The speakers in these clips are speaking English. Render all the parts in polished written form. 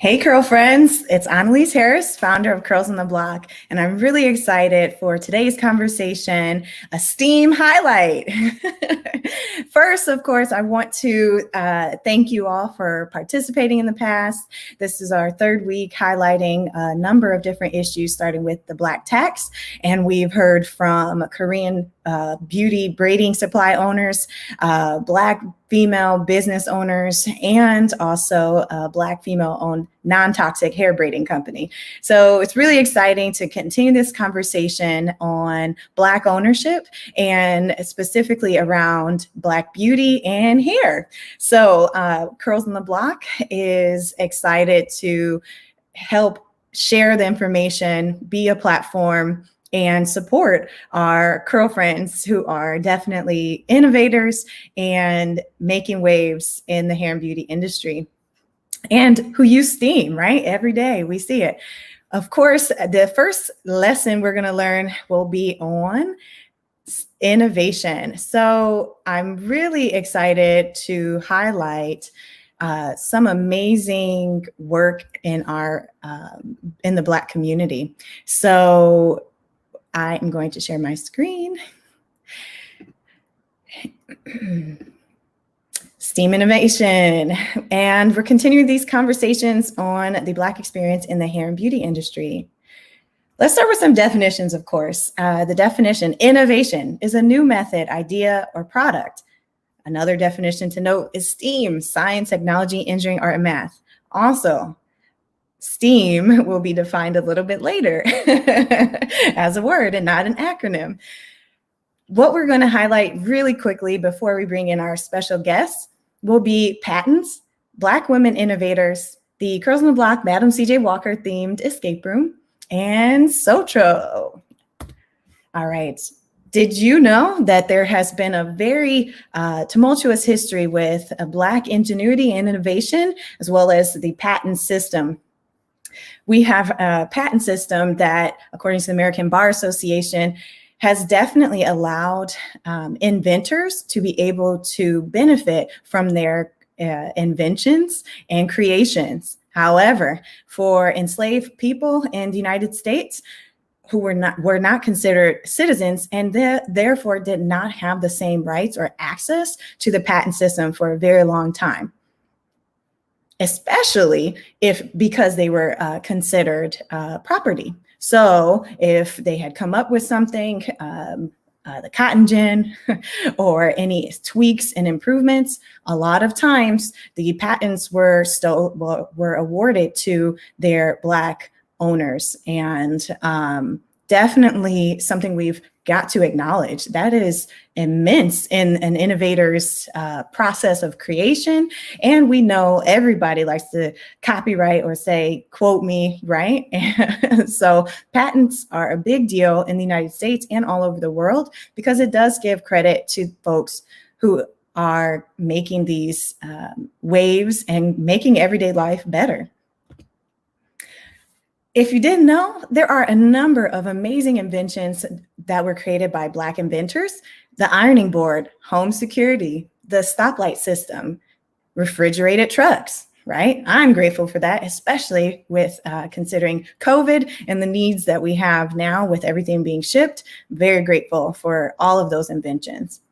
Hey, curl friends, it's Annalise Harris, founder of Curls on the Block, and I'm really excited for today's conversation, a STEAM highlight. First, of course, I want to thank you all for participating in the past. This is our third week highlighting a number of different issues, starting with the Black tax, and we've heard from Korean beauty braiding supply owners, Black female business owners, and also a Black female-owned non-toxic hair braiding company. So it's really exciting to continue this conversation on Black ownership and specifically around Black beauty and hair. So Curls on the Block is excited to help share the information, be a platform, and support our curl friends who are definitely innovators and making waves in the hair and beauty industry and who use STEAM, right? Every day we see it. Of course, the first lesson we're going to learn will be on innovation. So I'm really excited to highlight some amazing work in our in the Black community. So I am going to share my screen. STEAM innovation. And we're continuing these conversations on the Black experience in the hair and beauty industry. Let's start with some definitions, of course. The definition, innovation, is a new method, idea, or product. Another definition to note is STEAM, science, technology, engineering, art, and math. Also, STEAM will be defined a little bit later as a word and not an acronym. What we're going to highlight really quickly before we bring in our special guests will be patents, Black women innovators, the Curls on the Block Madam C.J. Walker themed escape room, and Sotro. All right. Did you know that there has been a very tumultuous history with Black ingenuity and innovation, as well as the patent system? We have a patent system that, according to the American Bar Association, has definitely allowed inventors to be able to benefit from their inventions and creations. However, for enslaved people in the United States who were not considered citizens and therefore did not have the same rights or access to the patent system for a very long time, especially because they were considered property. So if they had come up with something, the cotton gin or any tweaks and improvements, a lot of times the patents were awarded to their Black owners, and definitely something we've got to acknowledge. That is immense in an innovator's process of creation. And we know everybody likes to copyright or say, quote me, right? So patents are a big deal in the United States and all over the world because it does give credit to folks who are making these waves and making everyday life better. If you didn't know, there are a number of amazing inventions that were created by Black inventors: the ironing board, home security, the stoplight system, refrigerated trucks, right? I'm grateful for that, especially with considering COVID and the needs that we have now with everything being shipped. Very grateful for all of those inventions.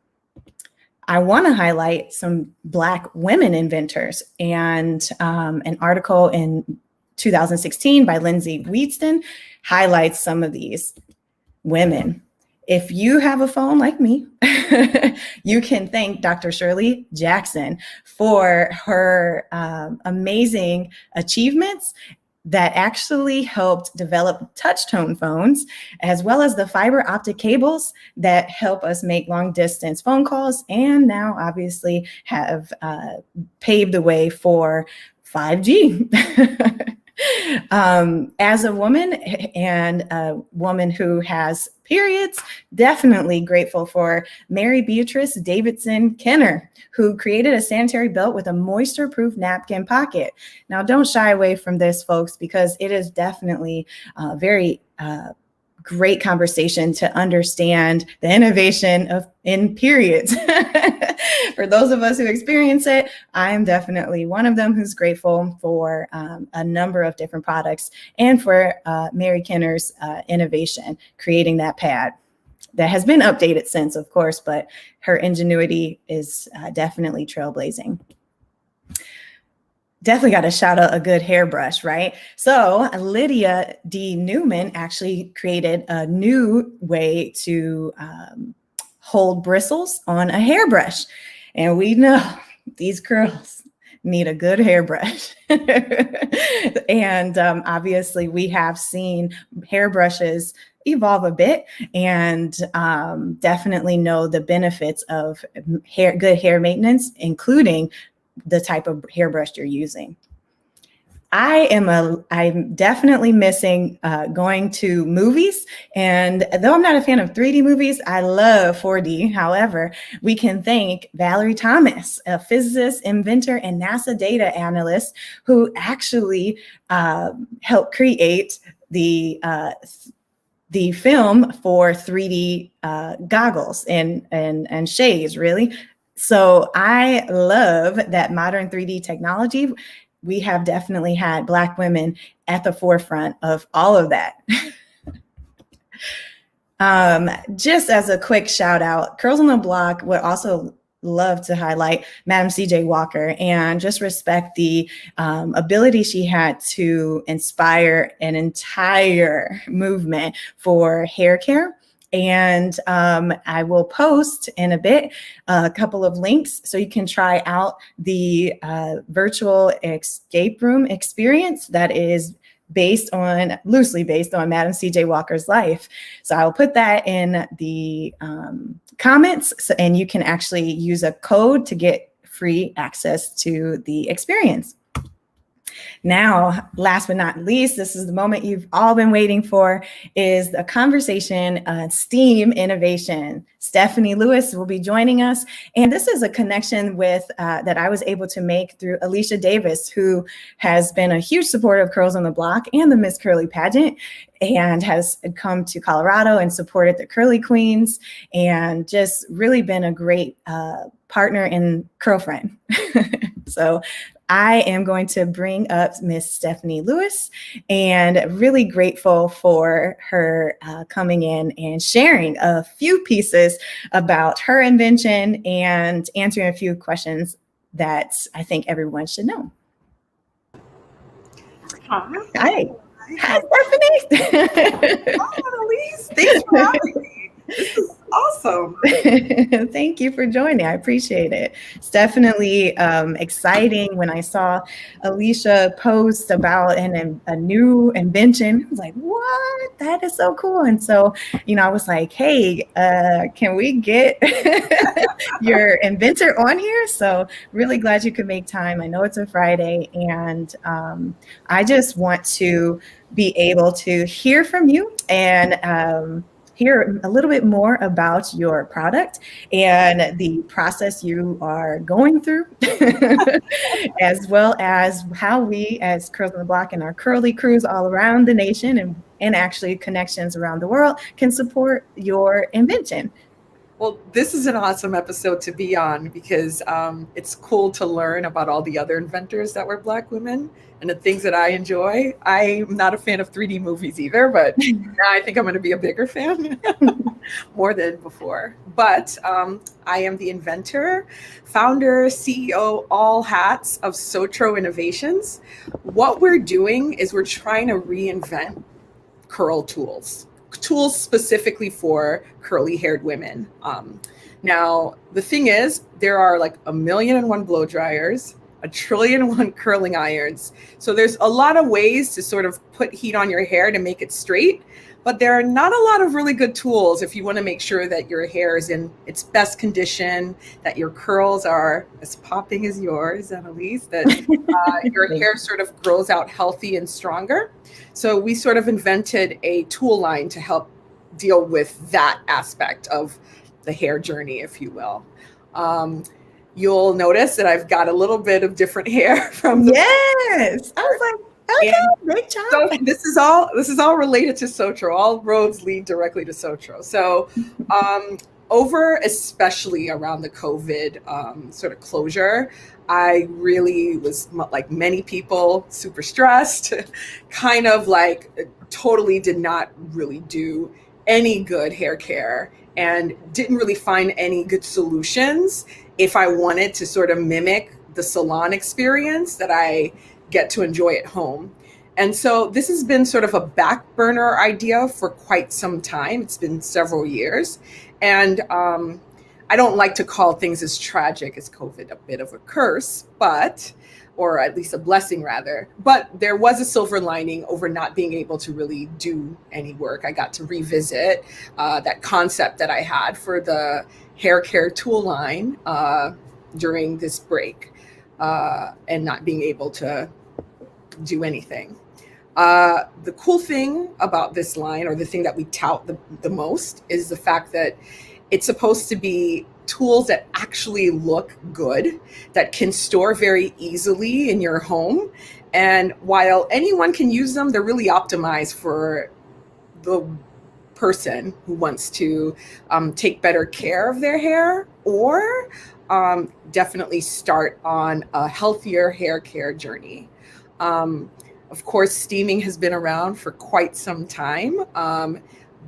I want to highlight some Black women inventors, and an article in 2016 by Lindsay Wheatston highlights some of these women. If you have a phone like me, you can thank Dr. Shirley Jackson for her amazing achievements that actually helped develop touch tone phones, as well as the fiber optic cables that help us make long distance phone calls, and now obviously have paved the way for 5G. As a woman and a woman who has periods, definitely grateful for Mary Beatrice Davidson Kenner, who created a sanitary belt with a moisture-proof napkin pocket. Now, don't shy away from this, folks, because it is definitely very great conversation to understand the innovation in periods. For those of us who experience it, I'm definitely one of them who's grateful for a number of different products and for Mary Kenner's innovation, creating that pad that has been updated since, of course, but her ingenuity is definitely trailblazing. Definitely got to shout out a good hairbrush, right? So Lydia D. Newman actually created a new way to hold bristles on a hairbrush. And we know these curls need a good hairbrush. And obviously we have seen hairbrushes evolve a bit, and definitely know the benefits of good hair maintenance, including the type of hairbrush you're using. I'm definitely missing going to movies. And though I'm not a fan of 3D movies, I love 4D. However, we can thank Valerie Thomas, a physicist, inventor, and NASA data analyst who actually helped create the film for 3D goggles and shades, really. So I love that modern 3D technology. We have definitely had Black women at the forefront of all of that. Just as a quick shout out, Curls on the Block would also love to highlight Madam C.J. Walker and just respect the ability she had to inspire an entire movement for hair care. And I will post in a bit a couple of links so you can try out the virtual escape room experience that is loosely based on Madam C.J. Walker's life. So I will put that in the comments, and you can actually use a code to get free access to the experience. Now, last but not least, this is the moment you've all been waiting for, is the conversation, STEAM innovation. Stephanie Lewis will be joining us. And this is a connection with that I was able to make through Alicia Davis, who has been a huge supporter of Curls on the Block and the Miss Curly pageant, and has come to Colorado and supported the Curly Queens, and just really been a great partner and curl friend. So I am going to bring up Miss Stephanie Lewis, and really grateful for her coming in and sharing a few pieces about her invention and answering a few questions that I think everyone should know. Hi. Hi, Stephanie. Hi, Elise. Thanks for having me. This is awesome. Thank you for joining. I appreciate it. It's definitely exciting when I saw Alicia post about a new invention. I was like, what? That is so cool. And so, I was like, hey, can we get your inventor on here? So really glad you could make time. I know it's a Friday, and I just want to be able to hear from you and hear a little bit more about your product and the process you are going through, as well as how we as Curls on the Block and our curly crews all around the nation and actually connections around the world can support your invention. Well, this is an awesome episode to be on because it's cool to learn about all the other inventors that were Black women and the things that I enjoy. I'm not a fan of 3D movies either, but now I think I'm going to be a bigger fan more than before. But I am the inventor, founder, CEO, all hats of Sotro Innovations. What we're doing is we're trying to reinvent curl tools specifically for curly haired women. Now, the thing is, there are like 1,000,001 blow dryers, 1,000,000,001 curling irons. So there's a lot of ways to sort of put heat on your hair to make it straight, but there are not a lot of really good tools if you want to make sure that your hair is in its best condition, that your curls are as popping as yours, Annalise, that your hair sort of grows out healthy and stronger. So we sort of invented a tool line to help deal with that aspect of the hair journey, if you will. You'll notice that I've got a little bit of different hair from the Yes. I was like, okay, great job. So this is all related to Sotro. All roads lead directly to Sotro. So over, especially around the COVID sort of closure, I really was, like many people, super stressed, kind of like totally did not really do any good hair care and didn't really find any good solutions if I wanted to sort of mimic the salon experience that I get to enjoy at home. And so this has been sort of a back burner idea for quite some time. It's been several years. And I don't like to call things as tragic as COVID a bit of a curse, but, or at least a blessing rather. But there was a silver lining over not being able to really do any work. I got to revisit that concept that I had for the hair care tool line during this break and not being able to do anything. The cool thing about this line, or the thing that we tout the most, is the fact that it's supposed to be tools that actually look good, that can store very easily in your home. And while anyone can use them, they're really optimized for the person who wants to take better care of their hair, or definitely start on a healthier hair care journey. Of course, steaming has been around for quite some time,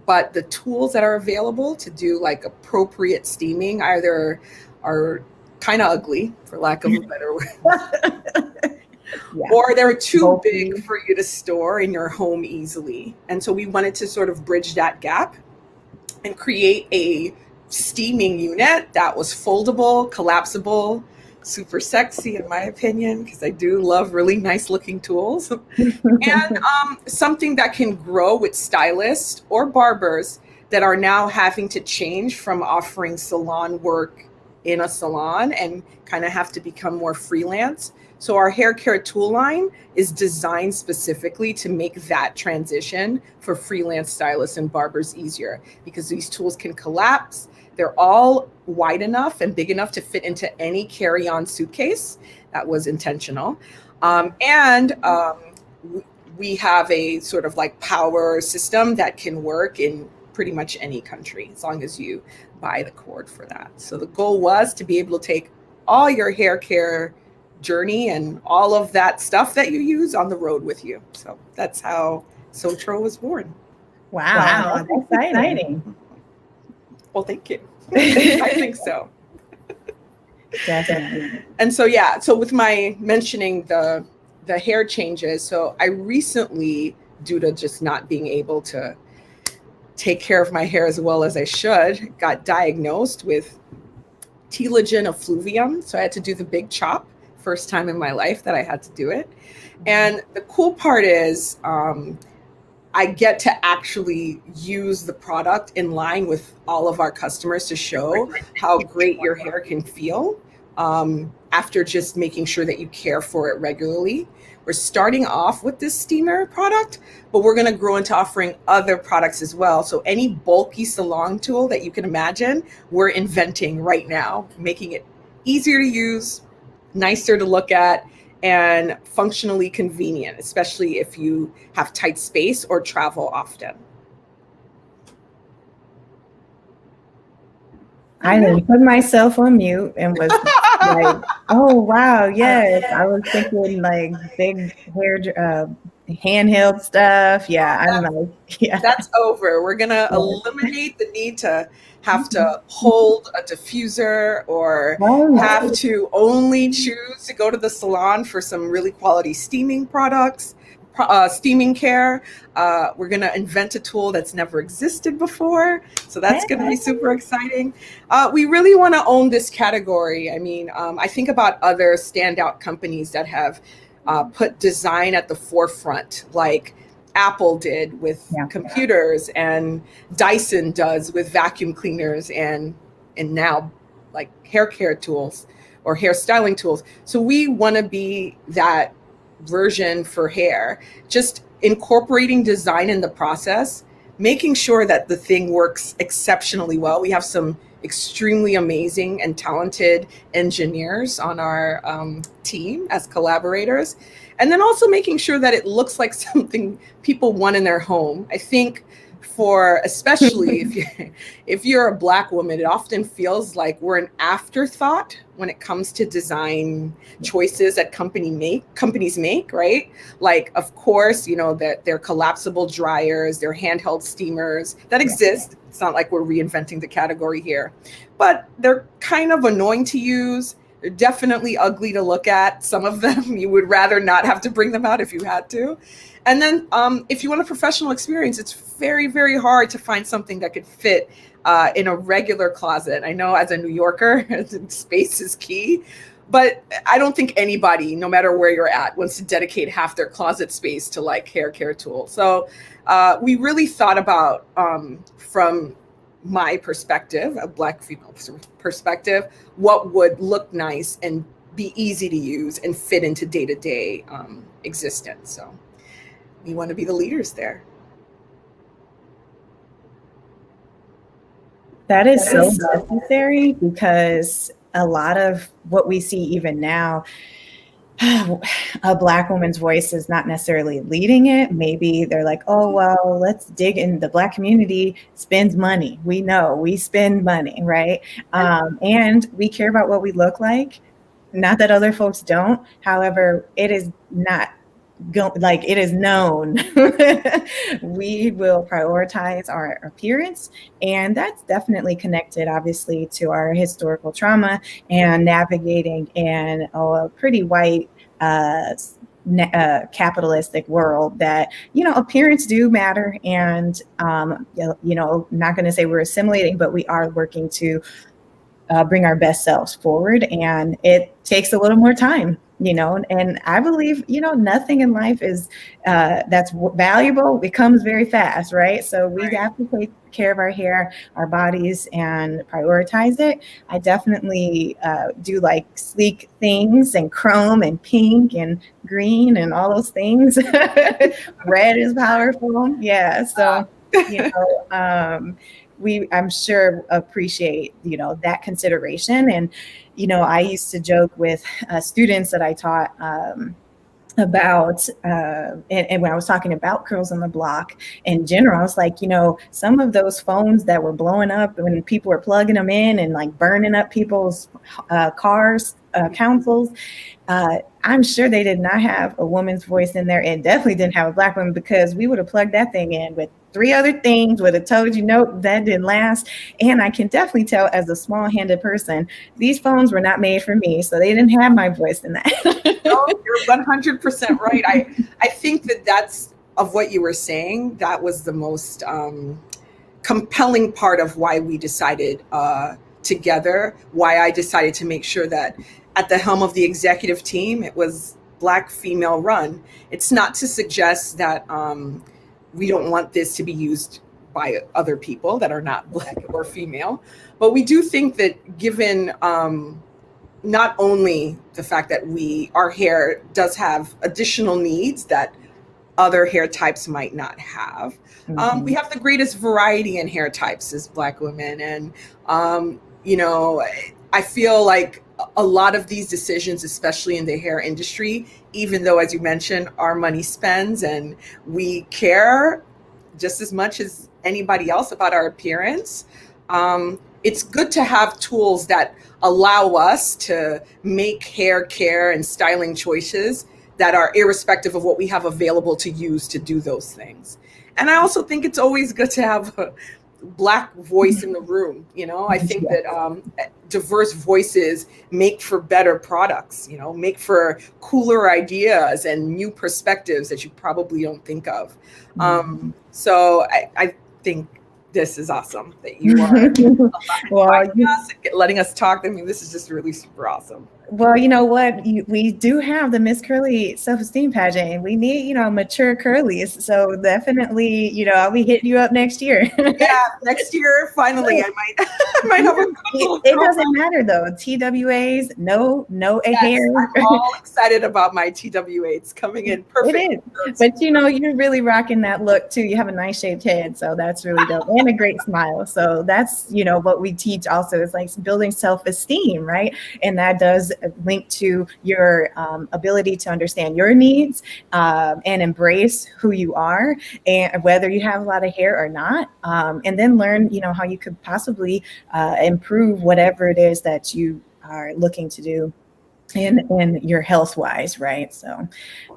but the tools that are available to do like appropriate steaming either are kind of ugly, for lack of a better word, or they're too big for you to store in your home easily. And so we wanted to sort of bridge that gap and create a steaming unit that was foldable, collapsible, super sexy in my opinion, because I do love really nice looking tools, and something that can grow with stylists or barbers that are now having to change from offering salon work in a salon and kind of have to become more freelance. So our hair care tool line is designed specifically to make that transition for freelance stylists and barbers easier, because these tools can collapse. They're all wide enough and big enough to fit into any carry-on suitcase. That was intentional. We have a sort of like power system that can work in pretty much any country, as long as you buy the cord for that. So the goal was to be able to take all your hair care journey and all of that stuff that you use on the road with you. So that's how Sotro was born. Wow, that's exciting. Well, thank you. I think so. Definitely. And so, yeah, so with my mentioning the hair changes, so I recently, due to just not being able to take care of my hair as well as I should, got diagnosed with telogen effluvium. So I had to do the big chop, first time in my life that I had to do it. And the cool part is I get to actually use the product in line with all of our customers to show how great your hair can feel after just making sure that you care for it regularly. We're starting off with this steamer product, but we're going to grow into offering other products as well. So any bulky salon tool that you can imagine, we're inventing right now, making it easier to use, nicer to look at, and functionally convenient, especially if you have tight space or travel often. I then put myself on mute and was like, oh, wow, yes. I was thinking like big hair, handheld stuff. Yeah, I'm like, yeah. That's over. We're going to eliminate the need to have to hold a diffuser or have to only choose to go to the salon for some really quality steaming products, steaming care. We're going to invent a tool that's never existed before. So that's going to be super exciting. We really want to own this category. I mean, I think about other standout companies that have put design at the forefront, like Apple did with computers, and Dyson does with vacuum cleaners, and now like hair care tools or hair styling tools. So we want to be that version for hair, just incorporating design in the process, making sure that the thing works exceptionally well. We have some extremely amazing and talented engineers on our team as collaborators. And then also making sure that it looks like something people want in their home. I think for especially if you're a Black woman, it often feels like we're an afterthought when it comes to design choices that companies make, right? Like, of course, you know, that they're collapsible dryers, they're handheld steamers that exist. It's not like we're reinventing the category here, but they're kind of annoying to use. They're definitely ugly to look at. Some of them, you would rather not have to bring them out if you had to. And then if you want a professional experience, it's very, very hard to find something that could fit in a regular closet. I know as a New Yorker, space is key, but I don't think anybody, no matter where you're at, wants to dedicate half their closet space to like hair care tools. So we really thought about, from my perspective, a Black female perspective, what would look nice and be easy to use and fit into day-to-day existence. So we want to be the leaders there. That is so necessary, because a lot of what we see even now, a Black woman's voice is not necessarily leading it. Maybe they're like, oh, well, let's dig in. The Black community spends money. We know we spend money, right? And we care about what we look like. Not that other folks don't. However, it is not it is known we will prioritize our appearance, and that's definitely connected obviously to our historical trauma and navigating in a pretty white capitalistic world that, you know, appearance do matter. And you know, not going to say we're assimilating, but we are working to bring our best selves forward, and it takes a little more time, you know. And I believe, you know, nothing in life is that's valuable. It comes very fast, right? So we have to take care of our hair, our bodies, and prioritize it. I definitely do like sleek things and chrome and pink and green and all those things. Red is powerful. Yeah. So, you know, I'm sure appreciate, you know, that consideration. And, you know, I used to joke with students that I taught about, and when I was talking about Curls on the Block in general, I was like, you know, some of those phones that were blowing up when people were plugging them in and like burning up people's cars, consoles, I'm sure they did not have a woman's voice in there, and definitely didn't have a Black woman, because we would have plugged that thing in with 3 other things, would have told you, nope, that didn't last. And I can definitely tell, as a small-handed person, these phones were not made for me, so they didn't have my voice in that. No, you're 100% right. I think that's of what you were saying. That was the most compelling part of why we decided together, why I decided to make sure that at the helm of the executive team, it was Black female run. It's not to suggest that we don't want this to be used by other people that are not Black or female, but we do think that given not only the fact that our hair does have additional needs that other hair types might not have. We have the greatest variety in hair types as Black women. And, you know, I feel like a lot of these decisions, especially in the hair industry, even though, as you mentioned, our money spends and we care just as much as anybody else about our appearance, it's good to have tools that allow us to make hair care and styling choices that are irrespective of what we have available to use to do those things. And I also think it's always good to have a Black voice in the room. You know, I think that diverse voices make for better products, you know, make for cooler ideas and new perspectives that you probably don't think of. So I think this is awesome that you are letting us talk. I mean, this is just really super awesome. Well, you know what? We do have the Miss Curly self-esteem pageant, and we need, mature curlies. So definitely, I'll be hitting you up next year. Yeah, next year, finally, I might, I might have a couple of It girls. doesn't matter though. TWAs, no a Yes, hair. I'm all excited about my TWA. It's coming in It perfect. is. But you're really rocking that look too. You have a nice shaped head, so that's really dope. And a great smile. So that's, what we teach also is like building self-esteem, right? And that does link to your ability to understand your needs and embrace who you are, and whether you have a lot of hair or not. And then learn, how you could possibly improve whatever it is that you are looking to do in your health wise, right? So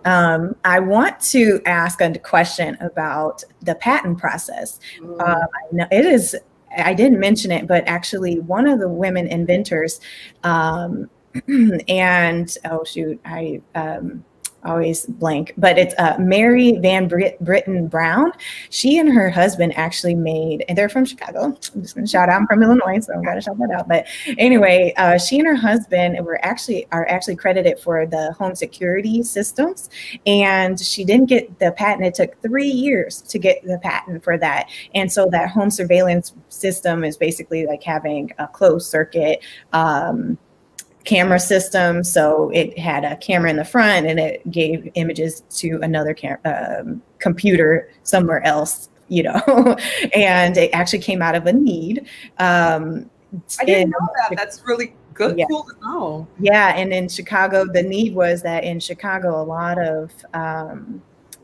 I want to ask a question about the patent process. Mm. It is, I didn't mention it, but actually one of the women inventors, and oh shoot, I always blank, but it's Mary Van Britton Brown. She and her husband actually made, and they're from Chicago. I'm just going to shout out. I'm from Illinois, so I'm going to shout that out. But anyway, she and her husband are actually credited for the home security systems, and she didn't get the patent. It took 3 years to get the patent for that. And so that home surveillance system is basically like having a closed circuit camera system. So it had a camera in the front and it gave images to another computer somewhere else, and it actually came out of a need. I didn't know that. That's really good. Yeah. Cool to know. Yeah. And in Chicago, the need was that in Chicago, a lot of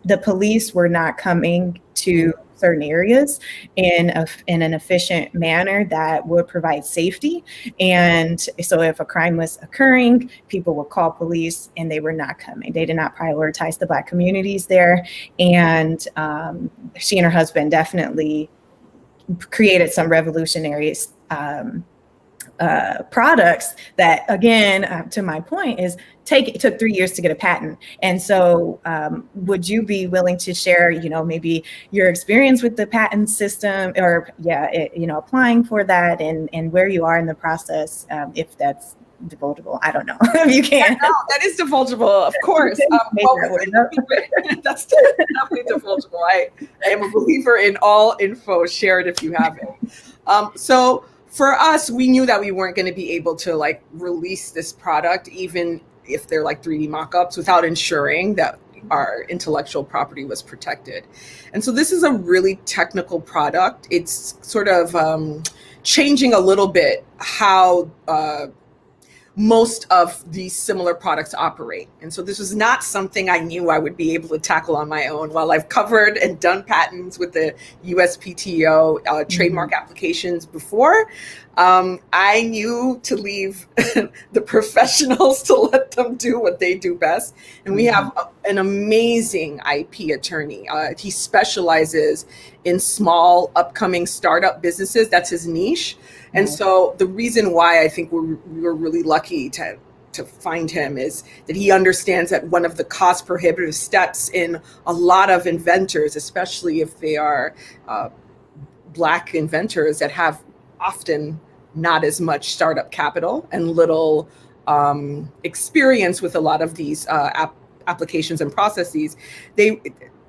the police were not coming to certain areas in an efficient manner that would provide safety. And so if a crime was occurring, people would call police and they were not coming. They did not prioritize the Black communities there. And she and her husband definitely created some revolutionary products that, again, to my point, is it took 3 years to get a patent. And so would you be willing to share, maybe your experience with the patent system, or applying for that, and where you are in the process, if that's divulgeable? I don't know if you can. No, that is divulgeable, of course. That's definitely divulgeable. I am a believer in all info. Share it if you have it. So for us, we knew that we weren't going to be able to like release this product, even if they're like 3D mock-ups, without ensuring that our intellectual property was protected. And so this is a really technical product. It's sort of changing a little bit how most of these similar products operate. And so this was not something I knew I would be able to tackle on my own. While I've covered and done patents with the USPTO trademark applications before, I knew to leave the professionals to let them do what they do best. And we have an amazing IP attorney. He specializes in small upcoming startup businesses. That's his niche. And so the reason why I think we're really lucky to find him is that he understands that one of the cost prohibitive steps in a lot of inventors, especially if they are Black inventors that have often not as much startup capital and little experience with a lot of these applications and processes,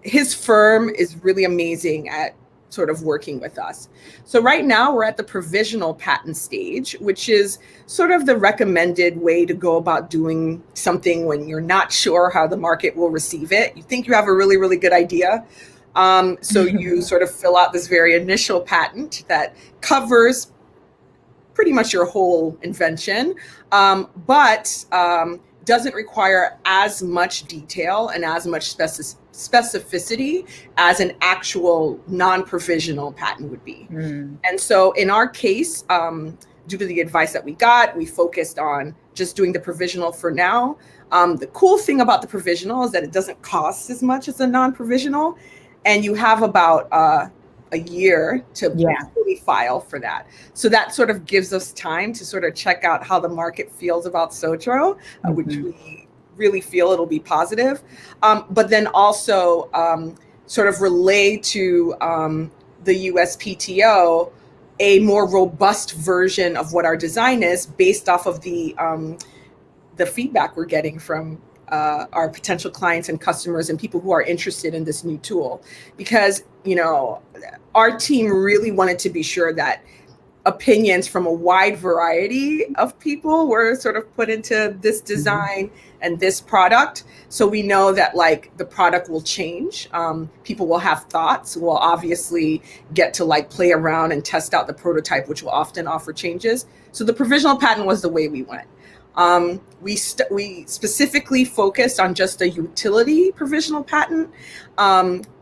his firm is really amazing at sort of working with us. So right now we're at the provisional patent stage, which is sort of the recommended way to go about doing something when you're not sure how the market will receive it. You think you have a really, really good idea. So you sort of fill out this very initial patent that covers pretty much your whole invention, but doesn't require as much detail and as much specificity as an actual non-provisional patent would be. And so in our case, due to the advice that we got, we focused on just doing the provisional for now. The cool thing about the provisional is that it doesn't cost as much as a non-provisional, and you have about a year to fully file for that. So that sort of gives us time to sort of check out how the market feels about Sotro, which we really feel it'll be positive. But then also sort of relay to the USPTO a more robust version of what our design is based off of the the feedback we're getting from our potential clients and customers and people who are interested in this new tool, because, our team really wanted to be sure that opinions from a wide variety of people were sort of put into this design and this product. So we know that like the product will change. People will have thoughts. We'll obviously get to like play around and test out the prototype, which will often offer changes. So the provisional patent was the way we went. We specifically focused on just a utility provisional patent.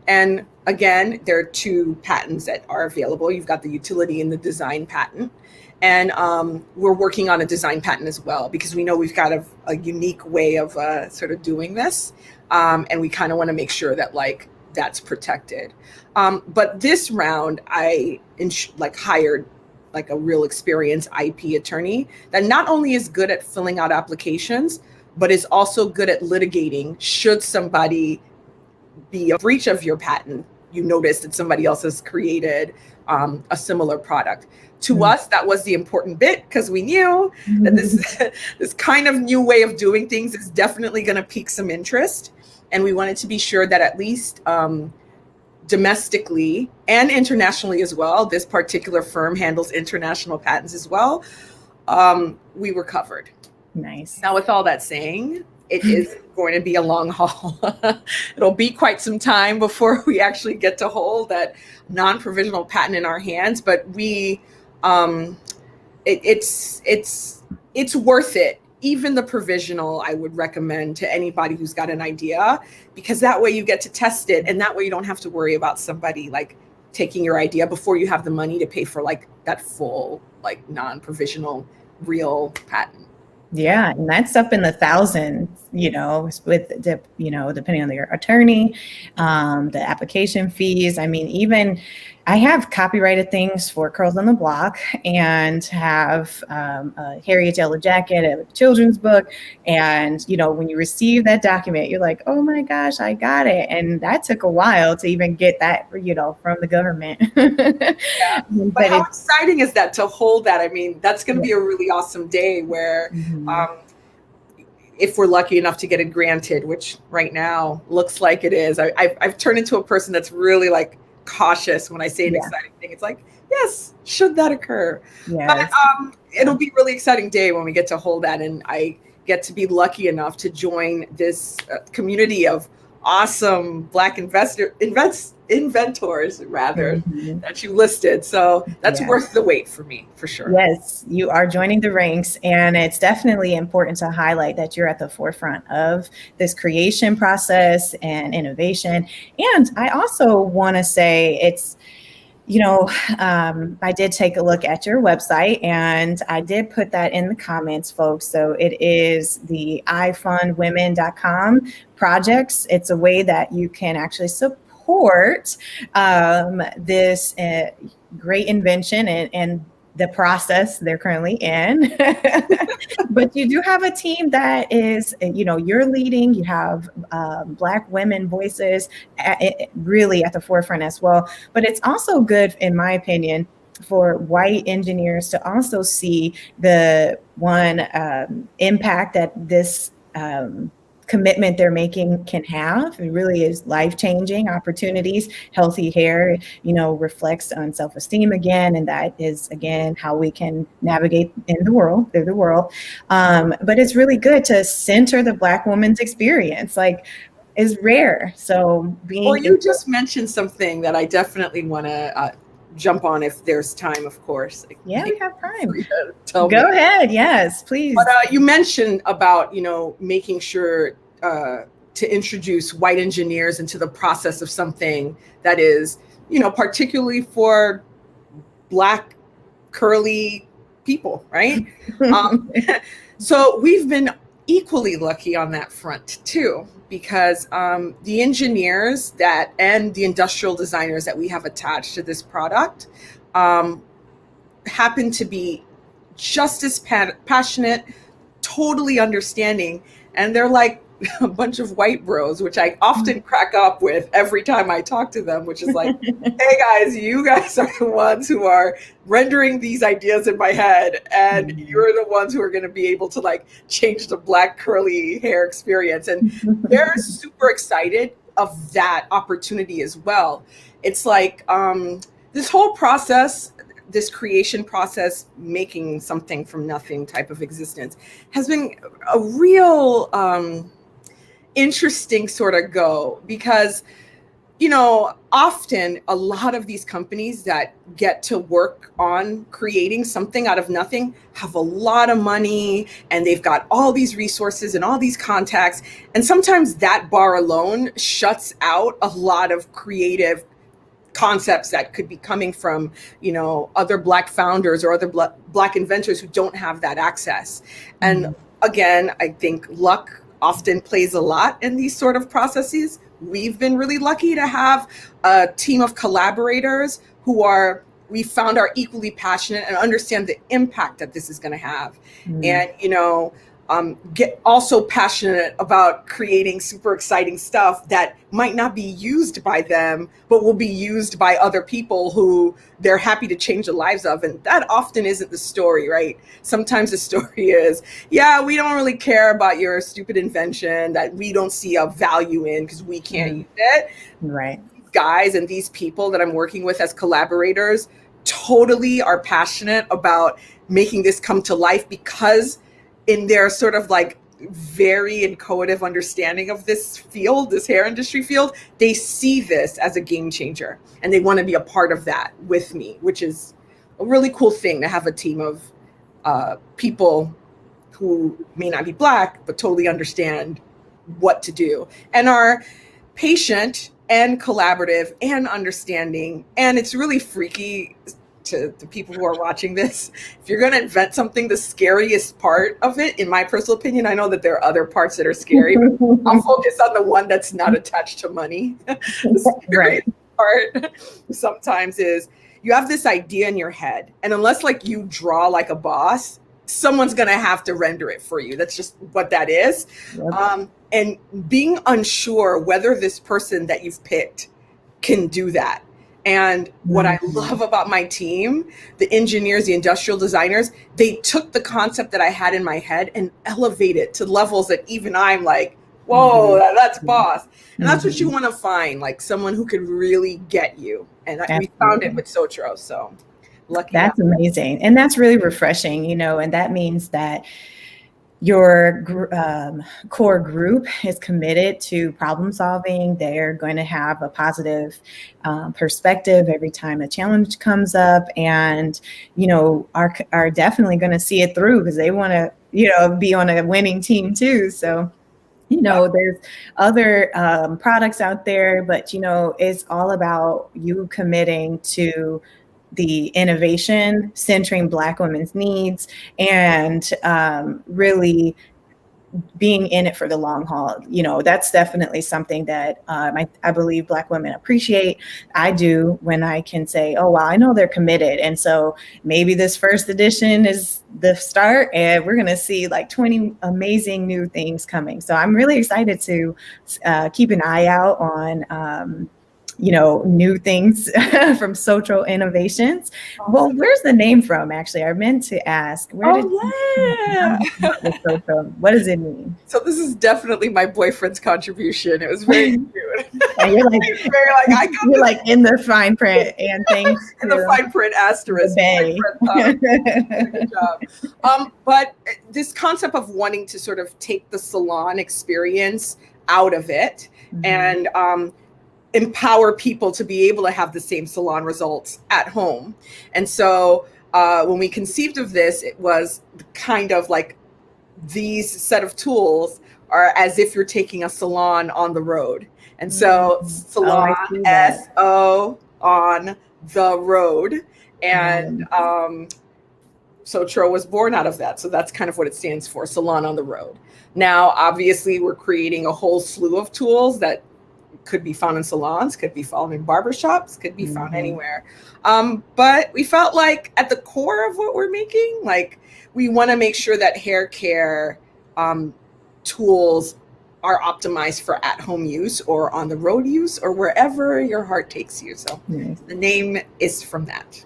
And again, there are two patents that are available. You've got the utility and the design patent. And we're working on a design patent as well, because we know we've got a unique way of sort of doing this. And we kind of want to make sure that like that's protected. But this round, I hired like a real experienced IP attorney that not only is good at filling out applications, but is also good at litigating should somebody be a breach of your patent. You notice that somebody else has created a similar product. To us, that was the important bit, because we knew that this kind of new way of doing things is definitely going to pique some interest. And we wanted to be sure that at least domestically and internationally as well, this particular firm handles international patents as well, we were covered. Nice. Now, with all that saying, it is going to be a long haul. It'll be quite some time before we actually get to hold that non-provisional patent in our hands, but it's worth it. Even the provisional, I would recommend to anybody who's got an idea, because that way you get to test it, and that way you don't have to worry about somebody like taking your idea before you have the money to pay for like that full like non-provisional real patent. Yeah, and that's up in the thousands, with the, depending on your attorney, the application fees. I mean, even I have copyrighted things for Curls on the Block, and have a Harriet Yellow Jacket, a children's book. And, when you receive that document, you're like, oh my gosh, I got it. And that took a while to even get that, from the government. Yeah. But how exciting is that to hold that? I mean, that's going to be a really awesome day where, if we're lucky enough to get it granted, which right now looks like it is, I've turned into a person that's really like cautious when I say an exciting thing. It's like, yes, should that occur? Yes. But it'll be a really exciting day when we get to hold that, and I get to be lucky enough to join this community of awesome Black inventors that you listed. So that's worth the wait for me, for sure. Yes, you are joining the ranks, and it's definitely important to highlight that you're at the forefront of this creation process and innovation. And I also want to say it's, I did take a look at your website, and I did put that in the comments, folks. So it is the ifundwomen.com projects. It's a way that you can actually support this great invention and the process they're currently in. But you do have a team that is, you're leading. You have Black women voices really at the forefront as well. But it's also good, in my opinion, for white engineers to also see the impact that this commitment they're making can have. It really is life-changing opportunities. Healthy hair, reflects on self-esteem again, and that is again how we can navigate through the world. But it's really good to center the Black woman's experience, is rare. So you just mentioned something that I definitely want to jump on if there's time, of course. Yeah, we have time. Go ahead. Yes, please. But you mentioned about, making sure to introduce white engineers into the process of something that is, particularly for Black curly people, right? So we've been equally lucky on that front too, because the engineers and the industrial designers that we have attached to this product happen to be just as passionate, totally understanding. And they're like, a bunch of white bros, which I often crack up with every time I talk to them, which is like, hey guys, you guys are the ones who are rendering these ideas in my head, and you're the ones who are going to be able to like change the black curly hair experience. And they're super excited of that opportunity as well. It's like this whole process, this creation process, making something from nothing type of existence, has been a real interesting sort of go, because often a lot of these companies that get to work on creating something out of nothing have a lot of money, and they've got all these resources and all these contacts. And sometimes that bar alone shuts out a lot of creative concepts that could be coming from, other Black founders or other Black inventors who don't have that access. And again, I think luck often plays a lot in these sort of processes. We've been really lucky to have a team of collaborators we found are equally passionate and understand the impact that this is going to have. And, get also passionate about creating super exciting stuff that might not be used by them, but will be used by other people who they're happy to change the lives of. And that often isn't the story, right? Sometimes the story is, yeah, we don't really care about your stupid invention that we don't see a value in because we can't use it. Right. These guys and these people that I'm working with as collaborators totally are passionate about making this come to life, because in their sort of like very intuitive understanding of this field, this hair industry field, they see this as a game changer, and they want to be a part of that with me, which is a really cool thing to have a team of people who may not be Black, but totally understand what to do and are patient and collaborative and understanding. And it's really freaky to the people who are watching this. If you're going to invent something, the scariest part of it, in my personal opinion, I know that there are other parts that are scary, but I'll focus on the one that's not attached to money. The scariest part sometimes is you have this idea in your head, and unless like you draw like a boss, someone's going to have to render it for you. That's just what that is. And being unsure whether this person that you've picked can do that. And what I love about my team, the engineers, the industrial designers, they took the concept that I had in my head and elevated it to levels that even I'm like, whoa, that's boss. And that's what you want to find, like someone who could really get you. And we found it with Sotro. So lucky. That's amazing. And that's really refreshing, and that means that your core group is committed to problem solving. They're going to have a positive perspective every time a challenge comes up, and are definitely going to see it through because they want to be on a winning team too. So there's other products out there, but it's all about you committing to the innovation, centering Black women's needs, and really being in it for the long haul. That's definitely something that I believe Black women appreciate. I do, when I can say, oh, wow, I know they're committed. And so maybe this first edition is the start, and we're going to see like 20 amazing new things coming. So I'm really excited to keep an eye out on new things from Sotro Innovations. Well, where's the name from? Actually, I meant to ask. What does it mean? So this is definitely my boyfriend's contribution. It was very cute. And you're like in the fine print and things. In the fine print asterisk. Good job. But this concept of wanting to sort of take the salon experience out of it and empower people to be able to have the same salon results at home. And so when we conceived of this, it was kind of like these set of tools are as if you're taking a salon on the road. And so salon, S-O, on the road. And Sotro was born out of that. So that's kind of what it stands for, salon on the road. Now, obviously, we're creating a whole slew of tools that could be found in salons, could be found in barbershops, could be found anywhere. But we felt like at the core of what we're making, like we want to make sure that hair care tools are optimized for at-home use or on the road use or wherever your heart takes you. So Nice. the name is from that.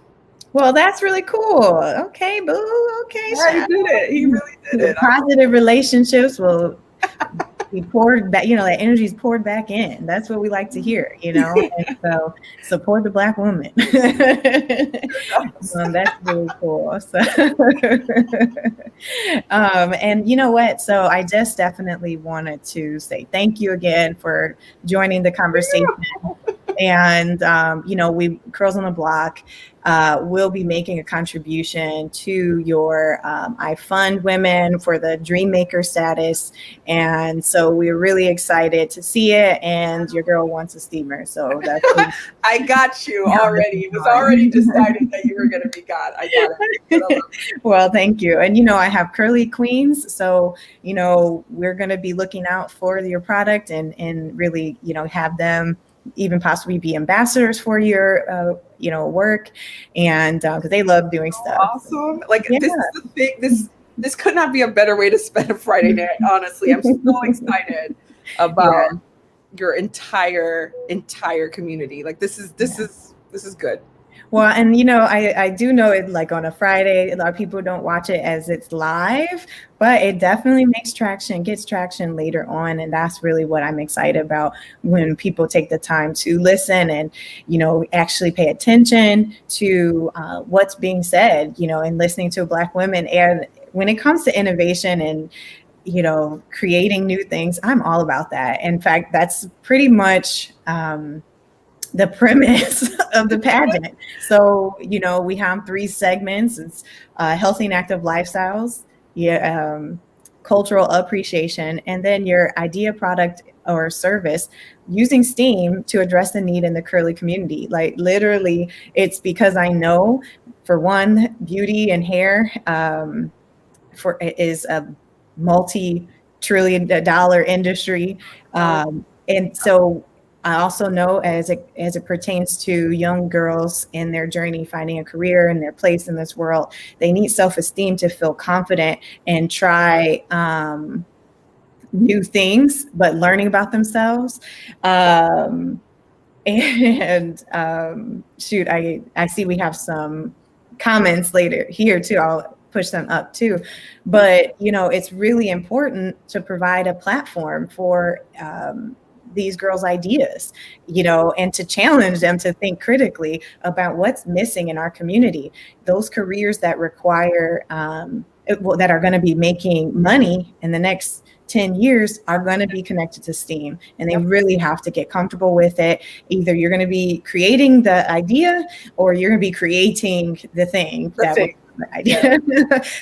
Well, that's really cool. Okay, boo. Okay, Yeah, he did it. He really did it. Positive relationships will be poured back, that energy is poured back in. That's what we like to hear, and so support the Black woman. That's really cool. So, and you know what? So I just definitely wanted to say thank you again for joining the conversation. And, we Curls on the Block will be making a contribution to your I Fund Women for the Dream Maker status. And so we're really excited to see it. And your girl wants a steamer. So that's I got you already. It was already decided that you were going to be got. I got it. Well, thank you. And, I have curly queens. So, we're going to be looking out for your product and really, have them even possibly be ambassadors for your work, and because they love doing stuff. Awesome. Like this is the thing, this could not be a better way to spend a Friday night, honestly. I'm so excited about your entire community. Like this is good. Well, and I do know it, like on a Friday, a lot of people don't watch it as it's live, but it definitely gets traction later on. And that's really what I'm excited about, when people take the time to listen and, actually pay attention to what's being said, and listening to Black women. And when it comes to innovation and, creating new things, I'm all about that. In fact, that's pretty much the premise of the pageant. So, we have 3 segments. It's healthy and active lifestyles, cultural appreciation, and then your idea, product, or service using STEAM to address the need in the curly community. Like literally, it's because I know, for one, beauty and hair is a multi-trillion-dollar industry. And so I also know, as it pertains to young girls in their journey, finding a career and their place in this world, they need self-esteem to feel confident and try new things, but learning about themselves. Shoot, I see we have some comments later here too. I'll push them up too. But, it's really important to provide a platform for these girls' ideas, and to challenge them to think critically about what's missing in our community. Those careers that require, that are going to be making money in the next 10 years are going to be connected to STEAM, and they really have to get comfortable with it. Either you're going to be creating the idea, or you're going to be creating the thing. Idea.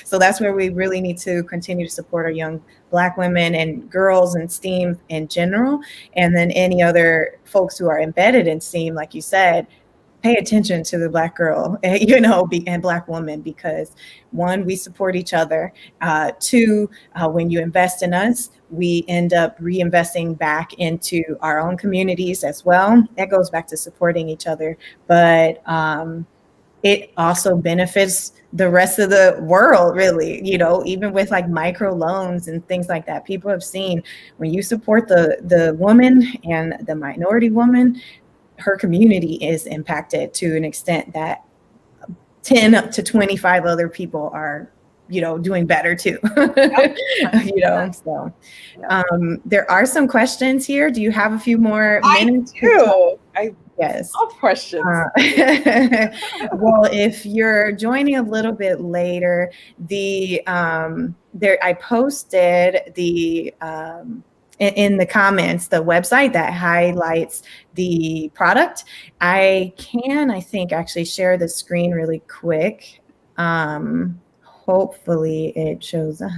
So that's where we really need to continue to support our young Black women and girls in STEAM in general. And then any other folks who are embedded in STEAM, like you said, pay attention to the Black girl, and Black woman, because 1, we support each other. 2, when you invest in us, we end up reinvesting back into our own communities as well. That goes back to supporting each other. But it also benefits the rest of the world, really, even with like micro loans and things like that. People have seen, when you support the woman and the minority woman, her community is impacted to an extent that 10 to 25 other people are, doing better too. So there are some questions here. Do you have a few more minutes? Yes. All questions. Well, if you're joining a little bit later, I posted in the comments the website that highlights the product. I think actually share the screen really quick. Hopefully it shows up.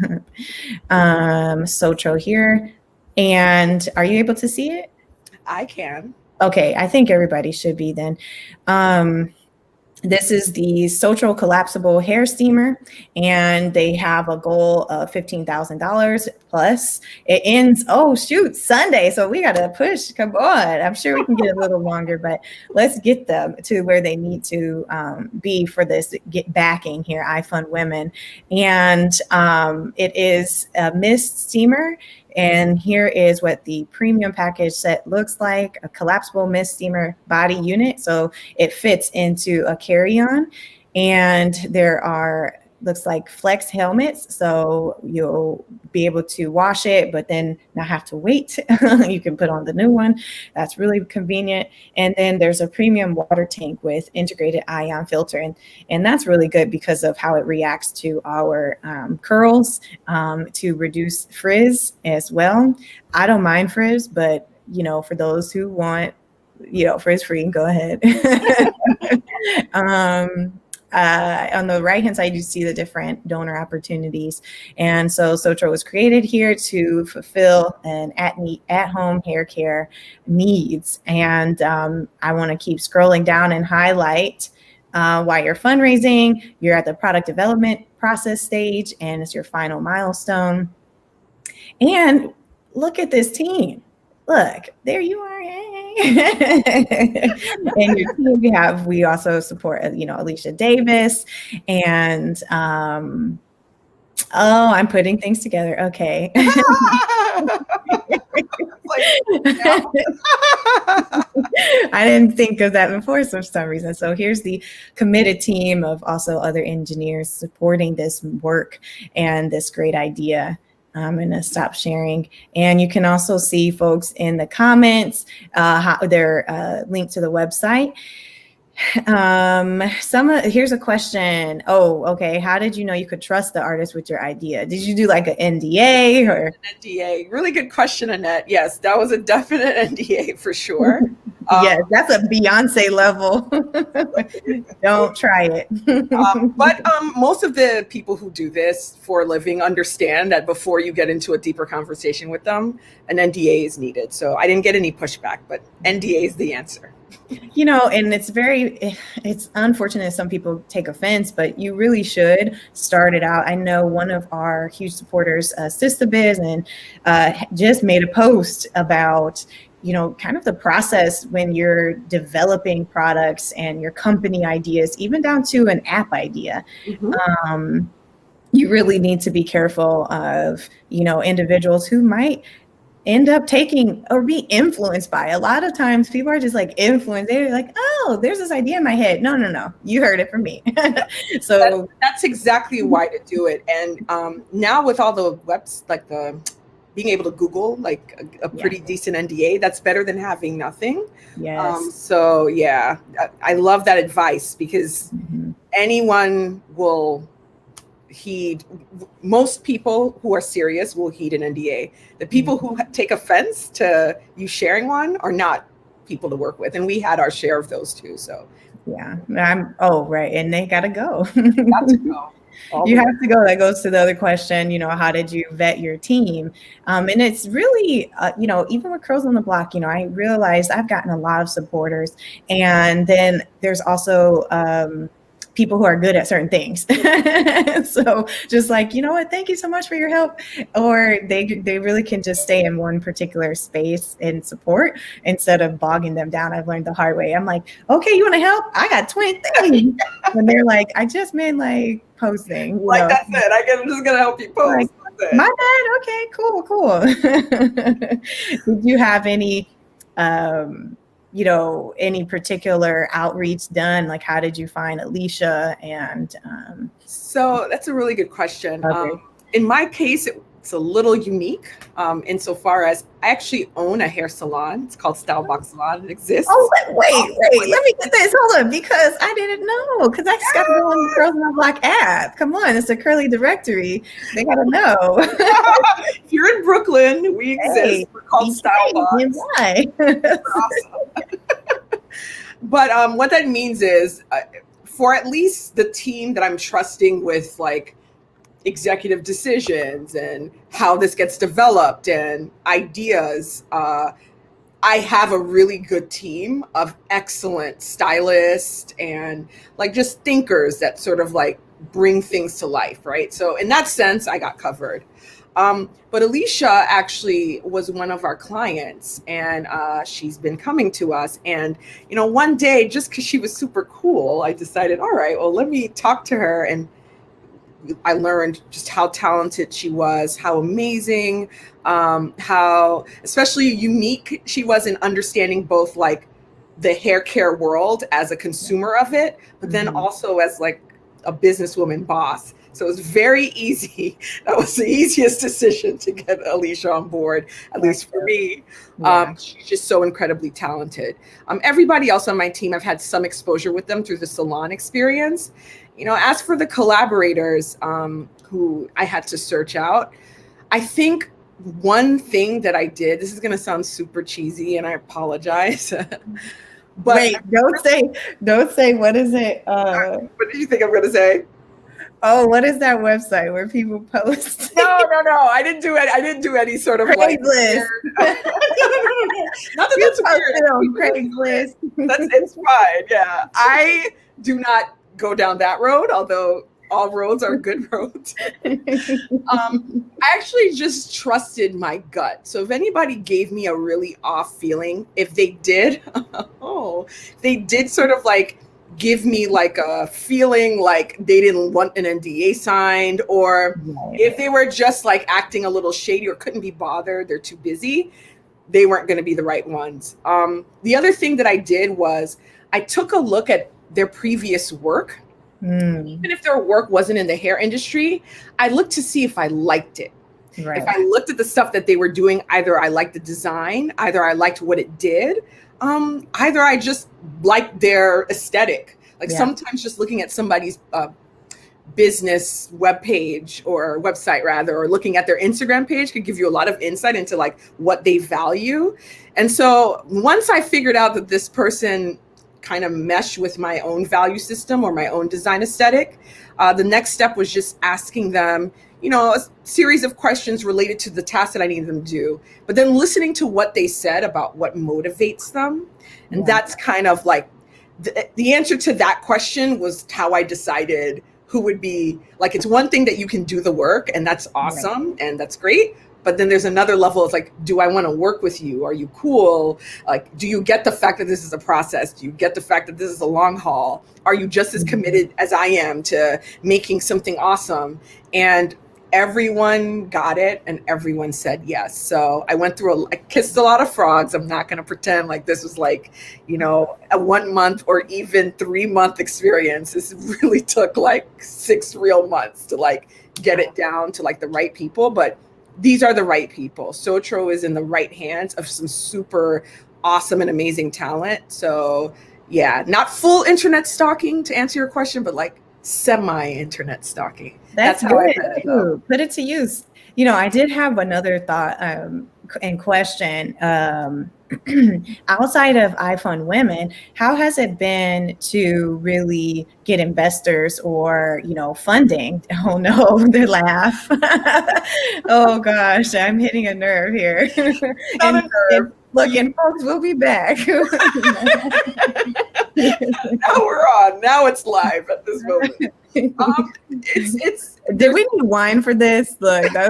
Sotro here. And are you able to see it? I can. Okay, I think everybody should be then. This is the Sotro collapsible hair steamer, and they have a goal of $15,000 plus. It ends, Sunday. So we got to push. Come on. I'm sure we can get a little longer, but let's get them to where they need to be for this get backing here. I Fund Women. And it is a mist steamer. And here is what the premium package set looks like: a collapsible mist steamer body unit. So it fits into a carry-on. And there are, looks like, flex helmets. So you'll be able to wash it, but then not have to wait. You can put on the new one. That's really convenient. And then there's a premium water tank with integrated ion filter. And that's really good because of how it reacts to our curls, to reduce frizz as well. I don't mind frizz, but for those who want, frizz free, go ahead. On the right-hand side, you see the different donor opportunities. And so Sotro was created here to fulfill an at-home hair care needs. And I want to keep scrolling down and highlight why you're fundraising. You're at the product development process stage, and it's your final milestone. And look at this team. Look, there you are. Hey. And your team, we also support, Alicia Davis. And I'm putting things together. Okay. I didn't think of that before for some reason. So here's the committed team of also other engineers supporting this work and this great idea. I'm going to stop sharing. And you can also see folks in the comments, their link to the website. Here's a question. Oh, okay. How did you know you could trust the artist with your idea? Did you do like an NDA or? An NDA. Really good question, Annette. Yes, that was a definite NDA for sure. Yes, that's a Beyonce level. Don't try it. But most of the people who do this for a living understand that before you get into a deeper conversation with them, an NDA is needed. So I didn't get any pushback, but NDA is the answer. And it's unfortunate some people take offense, but you really should start it out. I know one of our huge supporters, Sister Biz, and just made a post about kind of the process when you're developing products and your company ideas, even down to an app idea. Mm-hmm. You really need to be careful of, individuals who might end up taking or be influenced by. A lot of times people are just like influenced. They're like, oh, there's this idea in my head. No. You heard it from me. So that's exactly why to do it. And now with all the webs, like being able to Google like a pretty decent NDA, that's better than having nothing. Yes. So yeah, I love that advice because anyone will heed. Most people who are serious will heed an NDA. The people who take offense to you sharing one are not people to work with. And we had our share of those too. So yeah, right. And they got to go. Got to go. You have to go. That goes to the other question, how did you vet your team? And it's really, even with Curls on the Block, I realized I've gotten a lot of supporters. And then there's also people who are good at certain things. So just like, what, thank you so much for your help. Or they really can just stay in one particular space and support instead of bogging them down. I've learned the hard way. I'm like, okay, you want to help? I got 20 things. And they're like, I just meant like posting. Like that's it. I'm just going to help you post. Like, my bad. Okay, cool. Did you have any any particular outreach done? Like, how did you find Alicia? And so that's a really good question. Okay. In my case, it's a little unique insofar as I actually own a hair salon. It's called Style Box Salon. It exists. Oh, wait. Let me get this. Hold on, because I didn't know. Because I just got to go on the Curls on the Block app. Come on, it's a curly directory. They got to know. If you're in Brooklyn, we exist. We're called Style Box. Awesome. But what that means is for at least the team that I'm trusting with like executive decisions and how this gets developed and ideas, I have a really good team of excellent stylists and like just thinkers that sort of like bring things to life, right? So in that sense, I got covered. But Alicia actually was one of our clients, and she's been coming to us. And, one day, just because she was super cool, I decided, all right, well, let me talk to her. And I learned just how talented she was, how amazing, how especially unique she was in understanding both like the hair care world as a consumer of it, but then also as like a businesswoman boss. So it was very easy. That was the easiest decision to get Alicia on board, at least for me. She's just so incredibly talented. Everybody else on my team, I've had some exposure with them through the salon experience. You know, as for the collaborators who I had to search out, I think one thing that I did, this is going to sound super cheesy and I apologize. But wait, don't say, what is it? What did you think I'm going to say? Oh, what is that website where people post? No. I didn't do it. I didn't do any sort of Craigslist. Like Not that that's weird. On Craigslist. It's fine. Yeah. I do not go down that road, although all roads are good roads. I actually just trusted my gut. So if anybody gave me a really off feeling, if they did, they did sort of like give me like a feeling like they didn't want an NDA signed, or if they were just like acting a little shady or couldn't be bothered, they're too busy, they weren't going to be the right ones. The other thing that I did was I took a look at their previous work. Even if their work wasn't in the hair industry, I looked to see if I liked it. If I looked at the stuff that they were doing, either I liked the design, either I liked what it did, either I just liked their aesthetic. Like sometimes just looking at somebody's business webpage or website rather, or looking at their Instagram page could give you a lot of insight into like what they value. And so once I figured out that this person kind of mesh with my own value system or my own design aesthetic, the next step was just asking them, you know, a series of questions related to the task that I needed them to do, but then listening to what they said about what motivates them. And that's kind of like the answer to that question was how I decided who would be like, it's one thing that you can do the work and that's awesome and that's great. But then there's another level of like, do I want to work with you? Are you cool? Like, do you get the fact that this is a process? Do you get the fact that this is a long haul? Are you just as committed as I am to making something awesome? And everyone got it and everyone said yes. So I went through I kissed a lot of frogs. I'm not going to pretend like this was like, you know, a 1 month or even 3 month experience. This really took like 6 real months to like get it down to like the right people. But these are the right people. Sotro is in the right hands of some super awesome and amazing talent. So yeah, not full internet stalking to answer your question, but like semi-internet stalking. That's how I put it to use. You know, I did have another thought and question. Outside of iFund Women, how has it been to really get investors or, you know, funding? Oh no, they laugh. Oh gosh, I'm hitting a nerve here. And look, and folks, we'll be back. Now we're on. Now it's live at this moment. Did we need wine for this? Look, I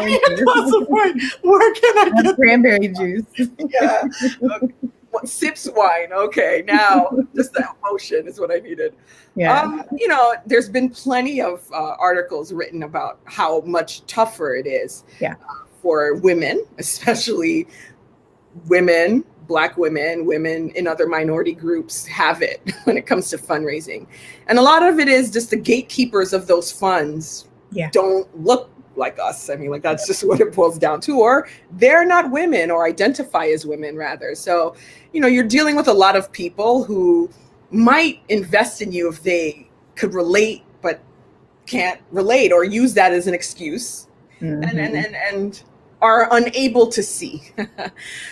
need a glass of wine. Where can I get cranberry juice? Yeah. Sips wine. Okay, now just the emotion is what I needed. Yeah. You know, there's been plenty of articles written about how much tougher it is for women, especially women, Black women, women in other minority groups have it when it comes to fundraising. And a lot of it is just the gatekeepers of those funds don't look like us. I mean, like that's just what it boils down to, or they're not women or identify as women rather. So, you know, you're dealing with a lot of people who might invest in you if they could relate, but can't relate or use that as an excuse and are unable to see.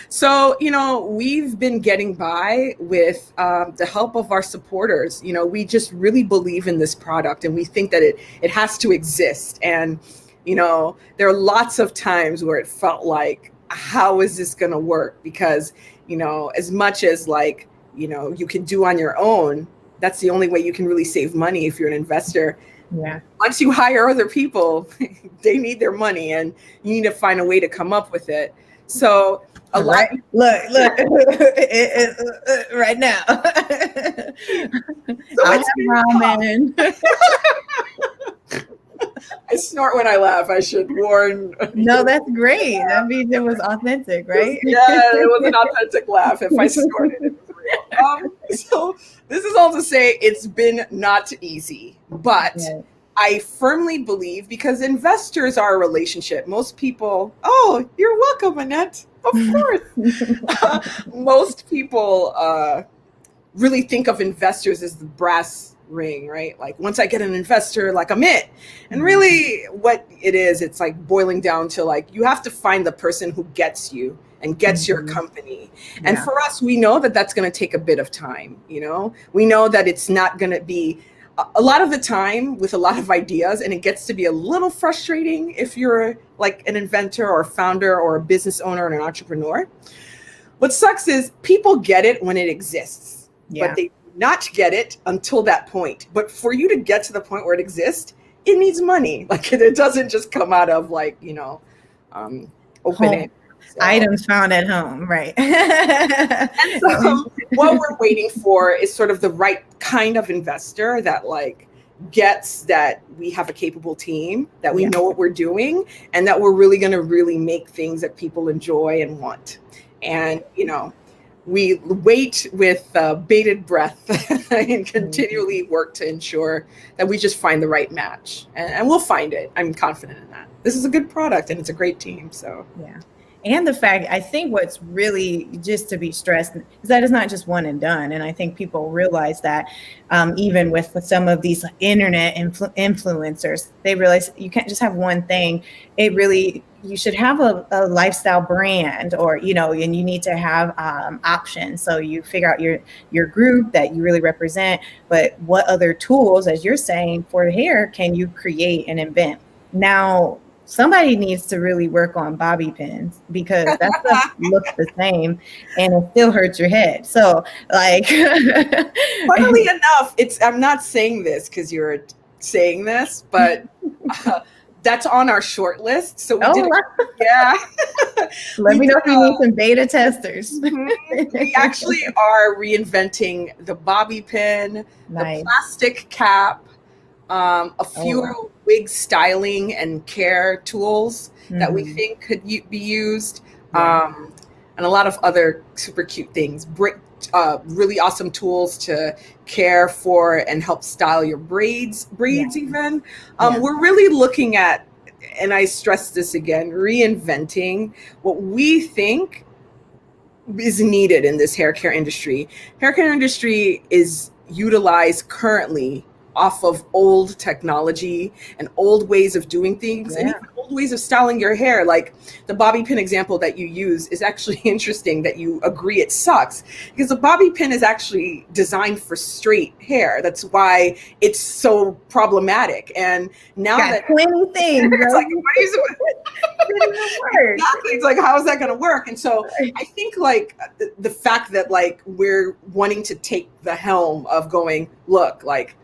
So, you know, we've been getting by with the help of our supporters. You know, we just really believe in this product and we think that it has to exist. And, you know, there are lots of times where it felt like, how is this going to work? Because, you know, as much as like, you know, you can do on your own, that's the only way you can really save money if you're an investor. Yeah. Once you hire other people, they need their money and you need to find a way to come up with it. So look, right now. So I have ramen. I snort when I laugh. I should warn. No, that's great. That means it was authentic, right? Yeah, it was an authentic laugh. If I snorted, it was real. So this is all to say it's been not easy, but Yeah. I firmly believe, because investors are a relationship. Most people, oh, you're welcome, Annette. Of course. Most people really think of investors as the brass ring, right? Like once I get an investor, like I'm it. And really what it is, it's like boiling down to like, you have to find the person who gets you and gets your company. And Yeah. for us, we know that that's going to take a bit of time. You know, we know that it's not going to be a lot of the time with a lot of ideas, and it gets to be a little frustrating if you're like an inventor or a founder or a business owner and an entrepreneur. What sucks is people get it when it exists, Yeah. but they do not get it until that point. But for you to get to the point where it exists, it needs money. Like it doesn't just come out of like, you know, open it. So. Items found at home, right? And so what we're waiting for is sort of the right kind of investor that like gets that we have a capable team, that we know what we're doing, and that we're really going to really make things that people enjoy and want. And, you know, we wait with bated breath and continually work to ensure that we just find the right match. And we'll find it. I'm confident in that. This is a good product and it's a great team. So, yeah. And the fact, I think what's really just to be stressed is that it's not just one and done. And I think people realize that even with some of these internet influencers, they realize you can't just have one thing. It really, you should have a lifestyle brand, or, you know, and you need to have options. So you figure out your group that you really represent, but what other tools, as you're saying, for hair can you create and invent? Now, somebody needs to really work on bobby pins, because that stuff looks the same and it still hurts your head. So like, funnily enough, I'm not saying this because you're saying this, but that's on our short list. So we did, yeah. Let me know if you need some beta testers. We actually are reinventing the bobby pin, the plastic cap, a few wig styling and care tools that we think could be used, and a lot of other super cute things. Really awesome tools to care for and help style your braids even. We're really looking at, and I stress this again, reinventing what we think is needed in this hair care industry. Hair care industry is utilized currently off of old technology and old ways of doing things, and even old ways of styling your hair. Like the bobby pin example that you use is actually interesting that you agree it sucks, because the bobby pin is actually designed for straight hair. That's why it's so problematic. And now that 20 things, it's like, what is it? Exactly. It's like, how is that going to work? And so I think like the fact that like we're wanting to take the helm of going, look, like,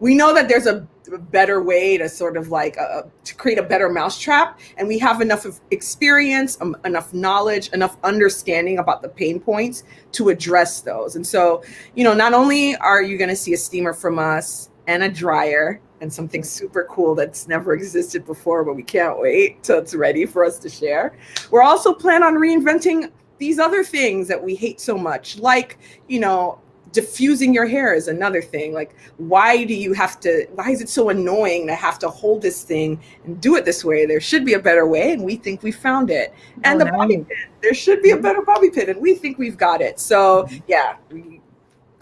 we know that there's a better way to sort of like to create a better mousetrap, and we have enough of experience, enough knowledge, enough understanding about the pain points to address those. And so, you know, not only are you going to see a steamer from us and a dryer and something super cool that's never existed before, but we can't wait till it's ready for us to share. We're also planning on reinventing these other things that we hate so much, like, you know, diffusing your hair is another thing. Like, why is it so annoying to have to hold this thing and do it this way? There should be a better way, and we think we found it. And bobby pin, there should be a better bobby pin, and we think we've got it. So yeah,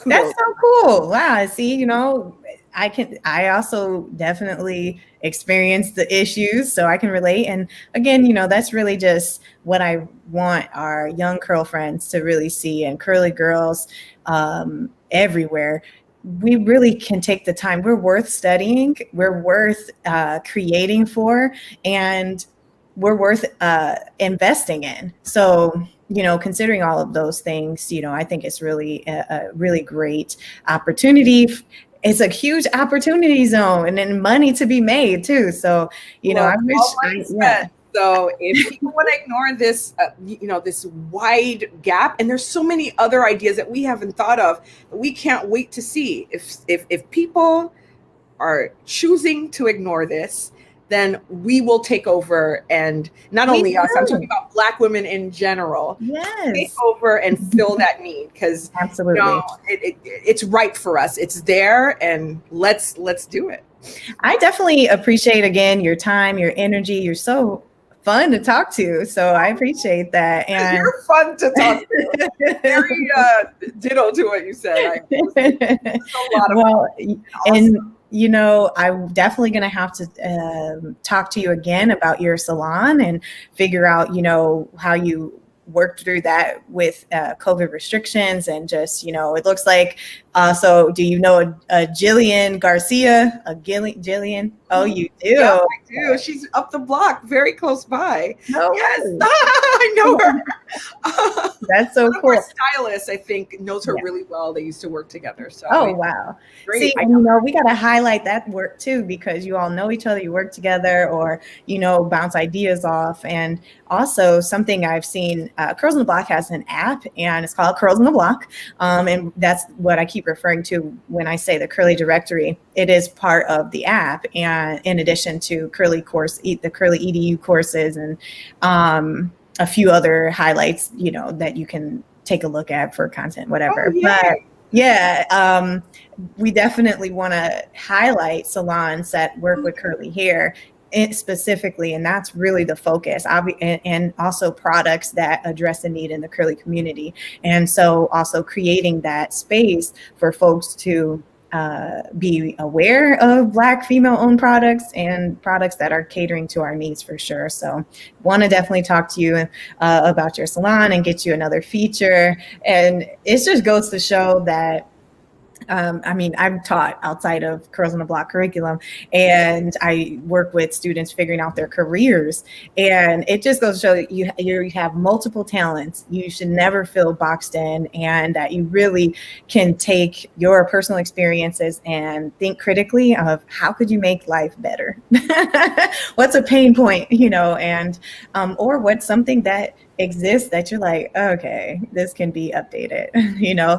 that's so cool. Wow. See, you know, I also definitely experienced the issues, so I can relate. And again, you know, that's really just what I want our young curl friends to really see, and curly girls everywhere. We really can take the time. We're worth studying. We're worth creating for, and we're worth investing in. So, you know, considering all of those things, you know, I think it's really a really great opportunity. It's a huge opportunity zone, and then money to be made too. So, you know, I wish. So if people want to ignore this, you know, this wide gap, and there's so many other ideas that we haven't thought of, that we can't wait to see. If people are choosing to ignore this, then we will take over. And not We only us, I'm do. talking about Black women in general, take Yes, over and fill that need, because absolutely. it's right for us. It's there, and let's do it. I definitely appreciate, again, your time, your energy. You're so fun to talk to. So I appreciate that. And you're fun to talk to. Very ditto to what you said. It's a lot of well, fun. and Awesome. I'm definitely going to have to talk to you again about your salon and figure out, how you worked through that with COVID restrictions, and just, it looks like, so do you know a Jillian Garcia, Jillian? Oh, you do? Yeah, I do. She's up the block, very close by. No Yes, way. I know her. That's so One cool. of our stylists, I think, knows her really well. They used to work together. So oh, wow. great. See, we got to highlight that work too, because you all know each other, you work together, or, bounce ideas off. And also something I've seen, Curls on the Block has an app, and it's called Curls on the Block. And that's what I keep referring to when I say the Curly Directory. It is part of the app, and in addition to the Curly EDU courses, and a few other highlights, that you can take a look at for content, whatever. Oh, yeah. But yeah, we definitely want to highlight salons that work with curly hair specifically, and that's really the focus. And also products that address the need in the curly community. And so also creating that space for folks to be aware of Black female-owned products and products that are catering to our needs, for sure. So want to definitely talk to you about your salon and get you another feature. And it just goes to show that I've taught outside of Curls on the Block curriculum, and I work with students figuring out their careers. And it just goes to show that you have multiple talents. You should never feel boxed in, and that you really can take your personal experiences and think critically of how could you make life better? What's a pain point, and or what's something that exists that you're like, okay, this can be updated.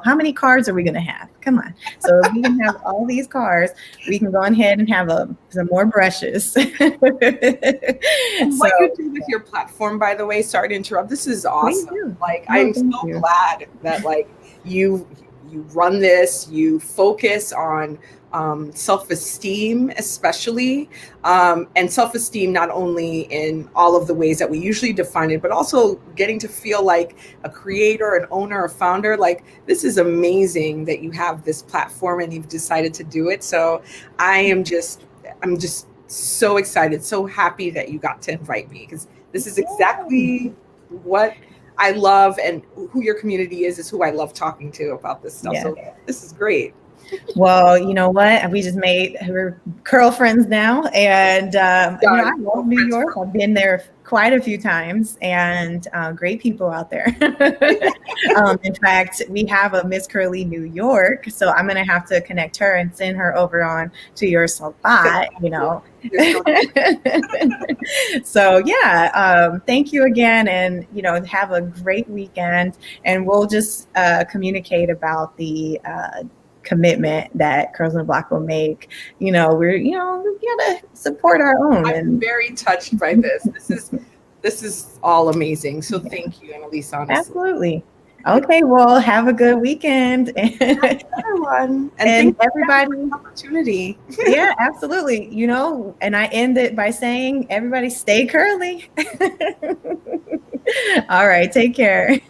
How many cars are we going to have? Come on. So if we can have all these cars, we can go ahead and have some more brushes. What you do with your platform, by the way, sorry to interrupt. This is awesome. I'm so glad that you run this, you focus on self-esteem, especially, and self-esteem not only in all of the ways that we usually define it, but also getting to feel like a creator, an owner, a founder. This is amazing that you have this platform and you've decided to do it. So I'm just so excited, so happy that you got to invite me, because this is exactly what I love, and who your community is who I love talking to about this stuff. Yeah. So this is great. Well, you know what? We just we're curl friends now. And I love New York. I've been there quite a few times, and great people out there. In fact, we have a Miss Curly New York, so I'm going to have to connect her and send her over on to your spot, So yeah, thank you again, and have a great weekend, and we'll just communicate about the commitment that Curls on the Block will make. We gotta support our own. I'm very touched by this. This is all amazing. So thank you, Annalise. Honestly, absolutely. Okay, well, have a good weekend, everyone, and everybody for the opportunity. Yeah, absolutely. And I end it by saying, everybody stay curly. All right, take care.